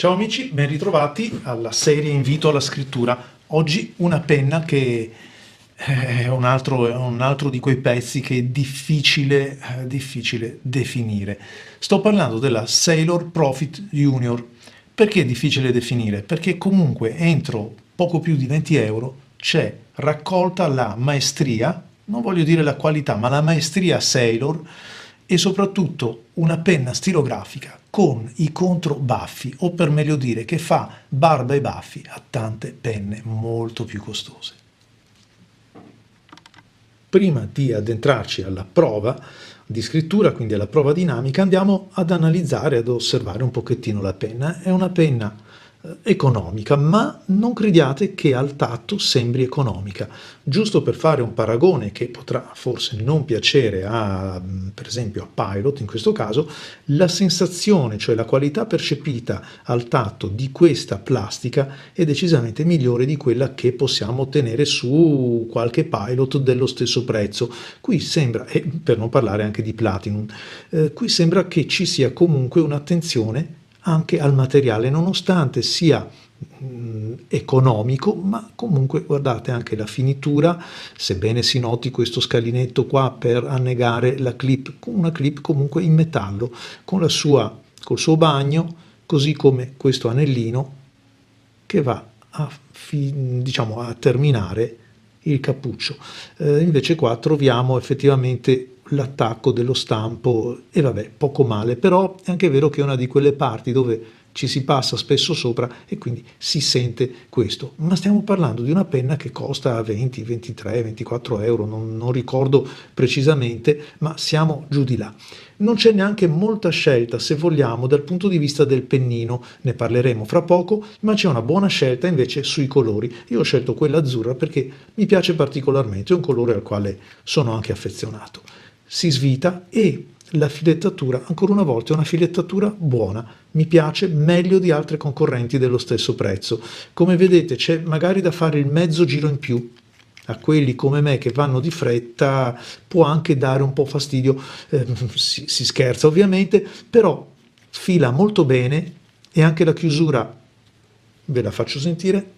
Ciao amici, ben ritrovati alla serie Invito alla scrittura. Oggi una penna che è un altro di quei pezzi che è difficile definire. Sto parlando della Sailor Profit Junior. Perché è difficile definire? Perché comunque entro poco più di 20 euro c'è raccolta la maestria, non voglio dire la qualità, ma la maestria Sailor e soprattutto una penna stilografica con i controbaffi, o per meglio dire che fa barba e baffi a tante penne molto più costose. Prima di addentrarci alla prova di scrittura, quindi alla prova dinamica, andiamo ad analizzare, ad osservare un pochettino la penna. È una penna economica, ma non crediate che al tatto sembri economica. Giusto per fare un paragone che potrà forse non piacere a, per esempio, a Pilot in questo caso, la sensazione, cioè la qualità percepita al tatto di questa plastica è decisamente migliore di quella che possiamo ottenere su qualche Pilot dello stesso prezzo. Qui sembra, e per non parlare anche di Platinum, qui sembra che ci sia comunque un'attenzione anche al materiale, nonostante sia economico, ma comunque guardate anche la finitura, sebbene si noti questo scalinetto qua per annegare la clip, una clip comunque in metallo, con col suo bagno, così come questo anellino che va diciamo, a terminare il cappuccio. Invece qua troviamo effettivamente l'attacco dello stampo e vabbè, poco male, però è anche vero che è una di quelle parti dove ci si passa spesso sopra e quindi si sente questo. Ma stiamo parlando di una penna che costa 20, 23, 24 euro, non ricordo precisamente, ma siamo giù di là. Non c'è neanche molta scelta, se vogliamo, dal punto di vista del pennino, ne parleremo fra poco, ma c'è una buona scelta invece sui colori. Io ho scelto quella azzurra perché mi piace particolarmente, è un colore al quale sono anche affezionato. Si svita e la filettatura, ancora una volta, è una filettatura buona, mi piace meglio di altre concorrenti dello stesso prezzo. Come vedete c'è magari da fare il mezzo giro in più, a quelli come me che vanno di fretta può anche dare un po' fastidio, si scherza ovviamente, però fila molto bene e anche la chiusura, ve la faccio sentire,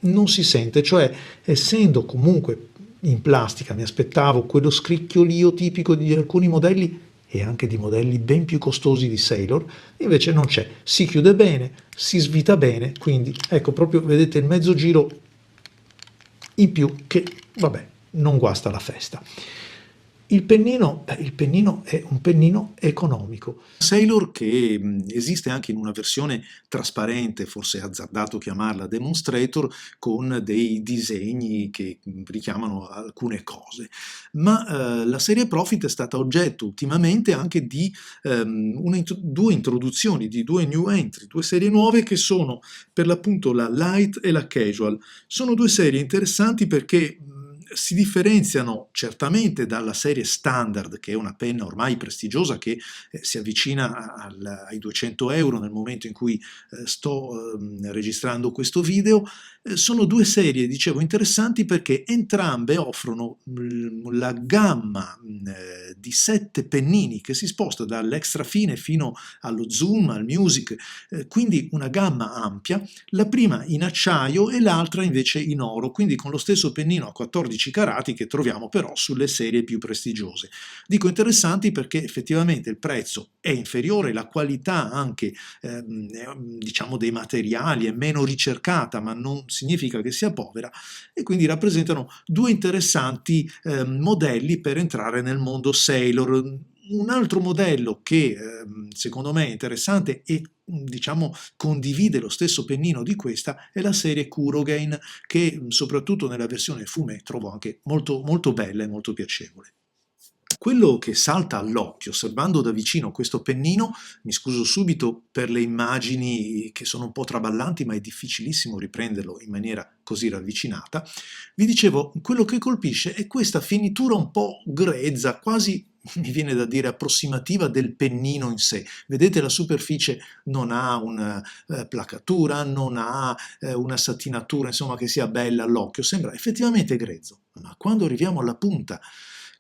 non si sente, cioè essendo comunque in plastica, mi aspettavo quello scricchiolio tipico di alcuni modelli e anche di modelli ben più costosi di Sailor, invece non c'è, si chiude bene, si svita bene, quindi ecco proprio vedete il mezzo giro in più che, vabbè, non guasta la festa. Il pennino è un pennino economico. Sailor che esiste anche in una versione trasparente, forse è azzardato chiamarla Demonstrator, con dei disegni che richiamano alcune cose. Ma la serie Profit è stata oggetto ultimamente anche di due introduzioni, di due new entry, due serie nuove che sono per l'appunto la Light e la Casual. Sono due serie interessanti perché si differenziano certamente dalla serie standard, che è una penna ormai prestigiosa che si avvicina ai 200 euro nel momento in cui sto registrando questo video. Sono due serie, dicevo, interessanti perché entrambe offrono la gamma di 7 pennini che si sposta dall'extra fine fino allo zoom, al music, quindi una gamma ampia, la prima in acciaio e l'altra invece in oro, quindi con lo stesso pennino a 14 carati che troviamo però sulle serie più prestigiose. Dico interessanti perché effettivamente il prezzo è inferiore, la qualità anche diciamo dei materiali è meno ricercata, ma non significa che sia povera, e quindi rappresentano due interessanti modelli per entrare nel mondo Sailor. Un altro modello che secondo me è interessante e diciamo condivide lo stesso pennino di questa è la serie Kurogain, che soprattutto nella versione fumé trovo anche molto, molto bella e molto piacevole. Quello che salta all'occhio osservando da vicino questo pennino, mi scuso subito per le immagini che sono un po' traballanti, ma è difficilissimo riprenderlo in maniera così ravvicinata, vi dicevo, quello che colpisce è questa finitura un po' grezza, quasi mi viene da dire approssimativa del pennino in sé. Vedete, la superficie non ha una placatura, non ha una satinatura, insomma, che sia bella all'occhio, sembra effettivamente grezzo, ma quando arriviamo alla punta,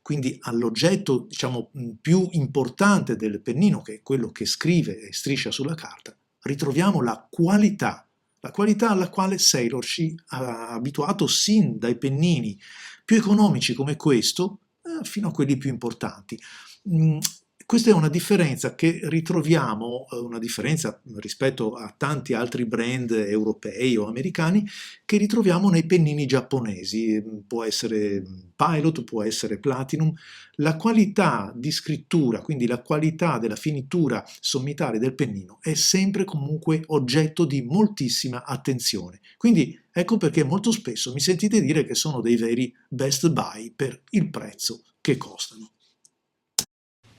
quindi all'oggetto diciamo più importante del pennino, che è quello che scrive e striscia sulla carta, ritroviamo la qualità alla quale Sailor ci ha abituato sin dai pennini più economici come questo fino a quelli più importanti. Questa è una differenza che ritroviamo, una differenza rispetto a tanti altri brand europei o americani, che ritroviamo nei pennini giapponesi. Può essere Pilot, può essere Platinum. La qualità di scrittura, quindi la qualità della finitura sommitale del pennino, è sempre comunque oggetto di moltissima attenzione. Quindi ecco perché molto spesso mi sentite dire che sono dei veri best buy per il prezzo che costano.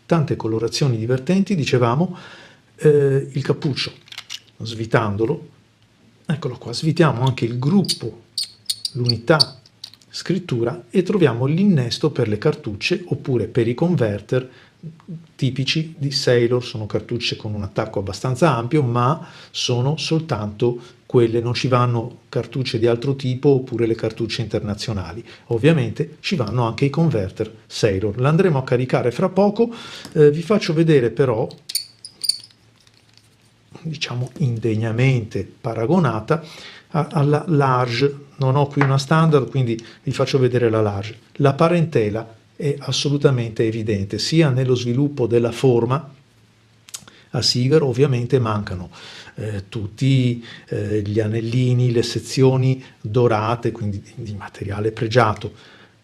Tante colorazioni divertenti, dicevamo, il cappuccio, svitandolo, eccolo qua, svitiamo anche il gruppo, l'unità scrittura e troviamo l'innesto per le cartucce oppure per i converter tipici di Sailor. Sono cartucce con un attacco abbastanza ampio, ma sono soltanto quelle, non ci vanno cartucce di altro tipo oppure le cartucce internazionali. Ovviamente ci vanno anche i converter Sailor. L'andremo a caricare fra poco. Vi faccio vedere però, diciamo indegnamente paragonata, alla large. Non ho qui una standard, quindi vi faccio vedere la large. La parentela è assolutamente evidente, sia nello sviluppo della forma. A Seeger ovviamente mancano tutti gli anellini, le sezioni dorate, quindi di materiale pregiato,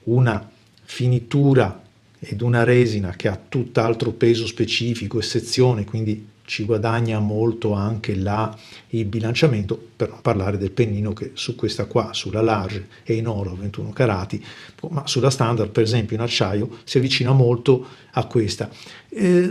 una finitura ed una resina che ha tutt'altro peso specifico e sezione, quindi ci guadagna molto anche il bilanciamento, per non parlare del pennino che su questa qua, sulla large, è in oro 21 carati, ma sulla standard per esempio in acciaio si avvicina molto a questa.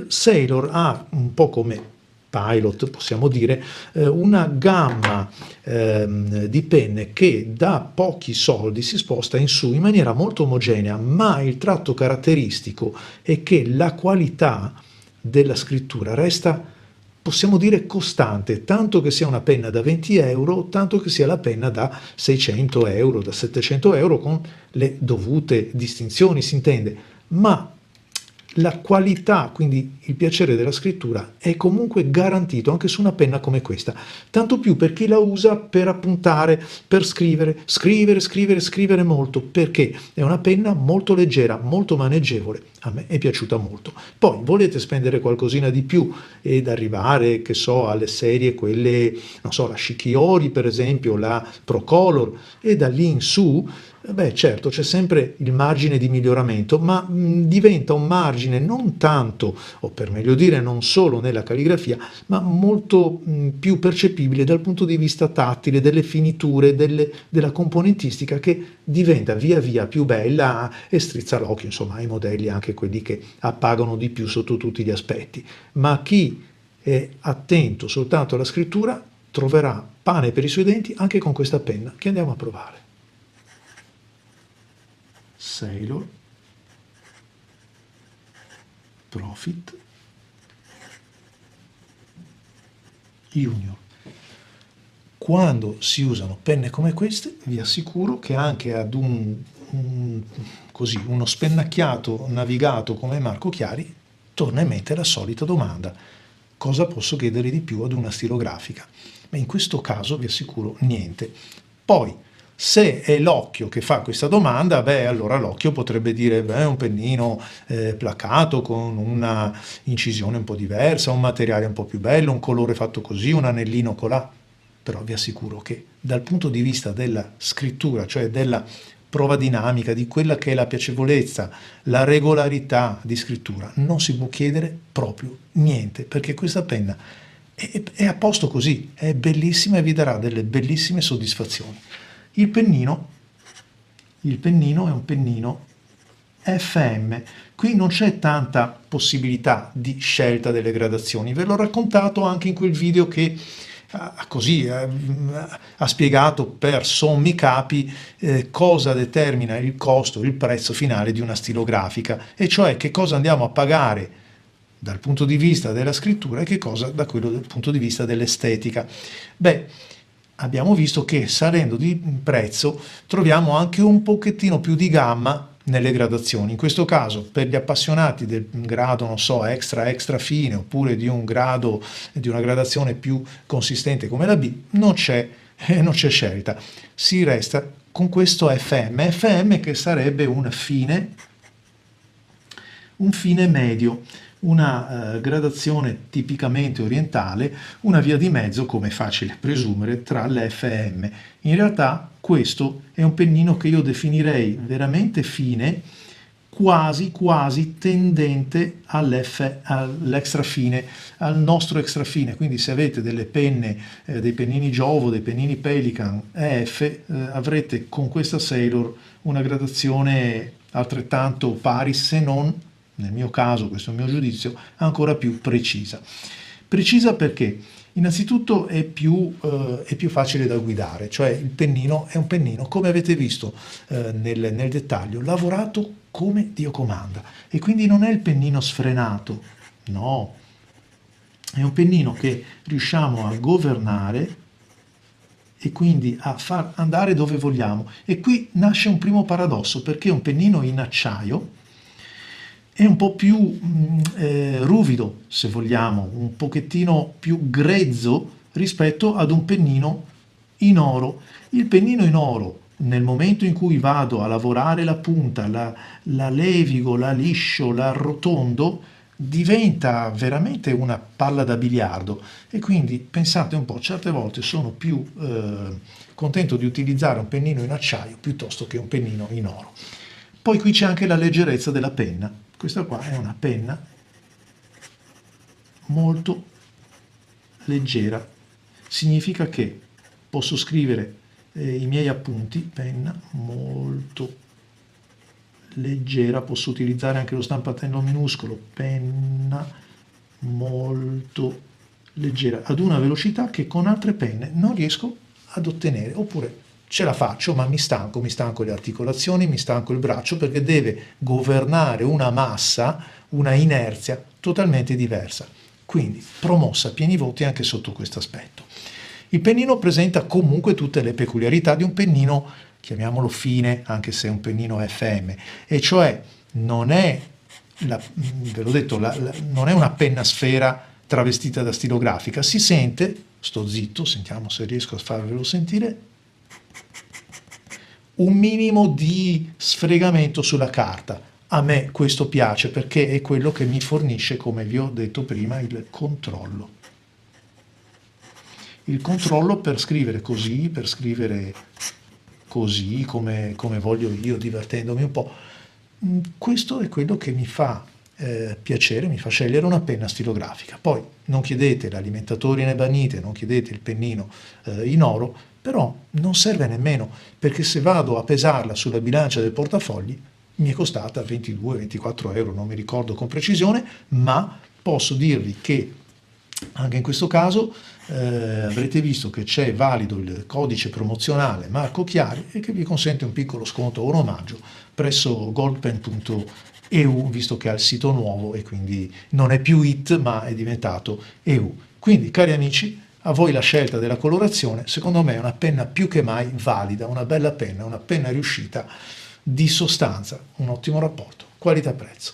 Sailor ha un po' come Pilot, possiamo dire, una gamma di penne che da pochi soldi si sposta in su in maniera molto omogenea, ma il tratto caratteristico è che la qualità della scrittura resta, possiamo dire, costante, tanto che sia una penna da 20 euro, tanto che sia la penna da 600 euro, da 700 euro, con le dovute distinzioni, si intende, ma la qualità, quindi il piacere della scrittura, è comunque garantito anche su una penna come questa, tanto più per chi la usa per appuntare, per scrivere molto, perché è una penna molto leggera, molto maneggevole. A me è piaciuta molto. Poi volete spendere qualcosina di più ed arrivare, che so, alle serie quelle, non so, la Shikiori per esempio, la Procolor, e da lì in su, beh certo c'è sempre il margine di miglioramento, ma diventa un margine non tanto, o per meglio dire non solo nella calligrafia, ma molto più percepibile dal punto di vista tattile, delle finiture, della componentistica, che diventa via via più bella e strizza l'occhio, insomma, ai modelli, anche quelli che appagano di più sotto tutti gli aspetti. Ma chi è attento soltanto alla scrittura troverà pane per i suoi denti anche con questa penna che andiamo a provare. Sailor Profit Junior. Quando si usano penne come queste, vi assicuro che anche ad uno spennacchiato navigato come Marco Chiari torna in mente la solita domanda: cosa posso chiedere di più ad una stilografica? Ma in questo caso vi assicuro niente. Poi, se è l'occhio che fa questa domanda, beh, allora l'occhio potrebbe dire, beh, un pennino placato con una incisione un po' diversa, un materiale un po' più bello, un colore fatto così, un anellino colà. Però vi assicuro che dal punto di vista della scrittura, cioè della prova dinamica, di quella che è la piacevolezza, la regolarità di scrittura, non si può chiedere proprio niente, perché questa penna è a posto così, è bellissima e vi darà delle bellissime soddisfazioni. Il pennino è un pennino FM, qui non c'è tanta possibilità di scelta delle gradazioni, ve l'ho raccontato anche in quel video che ha spiegato per sommi capi cosa determina il costo, il prezzo finale di una stilografica, e cioè che cosa andiamo a pagare dal punto di vista della scrittura e che cosa da quello dal punto di vista dell'estetica. Beh, abbiamo visto che salendo di prezzo troviamo anche un pochettino più di gamma nelle gradazioni. In questo caso, per gli appassionati del grado, non so, extra fine, oppure di un grado, di una gradazione più consistente come la B, non c'è scelta. Si resta con questo FM che sarebbe un fine medio, una gradazione tipicamente orientale, una via di mezzo, come è facile presumere, tra l'FM. In realtà questo è un pennino che io definirei veramente fine, quasi tendente all'extra fine, al nostro extra fine. Quindi se avete delle penne, dei pennini Jowo, dei pennini Pelikan EF, avrete con questa Sailor una gradazione altrettanto pari, se non, nel mio caso, questo è il mio giudizio, ancora più precisa. Precisa perché? Innanzitutto è più facile da guidare, cioè il pennino è un pennino, come avete visto nel dettaglio, lavorato come Dio comanda, e quindi non è il pennino sfrenato, no, è un pennino che riusciamo a governare e quindi a far andare dove vogliamo. E qui nasce un primo paradosso, perché un pennino in acciaio è un po' più ruvido, se vogliamo, un pochettino più grezzo rispetto ad un pennino in oro. Il pennino in oro, nel momento in cui vado a lavorare la punta, la levigo, la liscio, la arrotondo, diventa veramente una palla da biliardo. E quindi pensate un po', certe volte sono più contento di utilizzare un pennino in acciaio piuttosto che un pennino in oro. Poi qui c'è anche la leggerezza della penna. Questa qua è una penna molto leggera, significa che posso scrivere i miei appunti, penna molto leggera, posso utilizzare anche lo stampatello minuscolo, penna molto leggera, ad una velocità che con altre penne non riesco ad ottenere, oppure ce la faccio ma mi stanco le articolazioni, mi stanco il braccio, perché deve governare una massa, una inerzia totalmente diversa. Quindi promossa a pieni voti anche sotto questo aspetto. Il pennino presenta comunque tutte le peculiarità di un pennino, chiamiamolo fine, anche se è un pennino FM, e cioè non è, ve l'ho detto, non è una penna sfera travestita da stilografica, si sente, sto zitto, sentiamo se riesco a farvelo sentire, un minimo di sfregamento sulla carta. A me questo piace perché è quello che mi fornisce, come vi ho detto prima, il controllo. Il controllo per scrivere così, come voglio io, divertendomi un po'. Questo è quello che mi fa piacere, mi fa scegliere una penna stilografica. Poi non chiedete l'alimentatore in ebanite, non chiedete il pennino in oro, però non serve nemmeno, perché se vado a pesarla sulla bilancia del portafogli mi è costata 22-24 euro, non mi ricordo con precisione, ma posso dirvi che anche in questo caso avrete visto che c'è valido il codice promozionale Marco Chiari e che vi consente un piccolo sconto o un omaggio presso goldpen.eu, visto che ha il sito nuovo e quindi non è più IT ma è diventato EU. Quindi, cari amici, a voi la scelta della colorazione. Secondo me è una penna più che mai valida, una bella penna, una penna riuscita, di sostanza, un ottimo rapporto qualità-prezzo.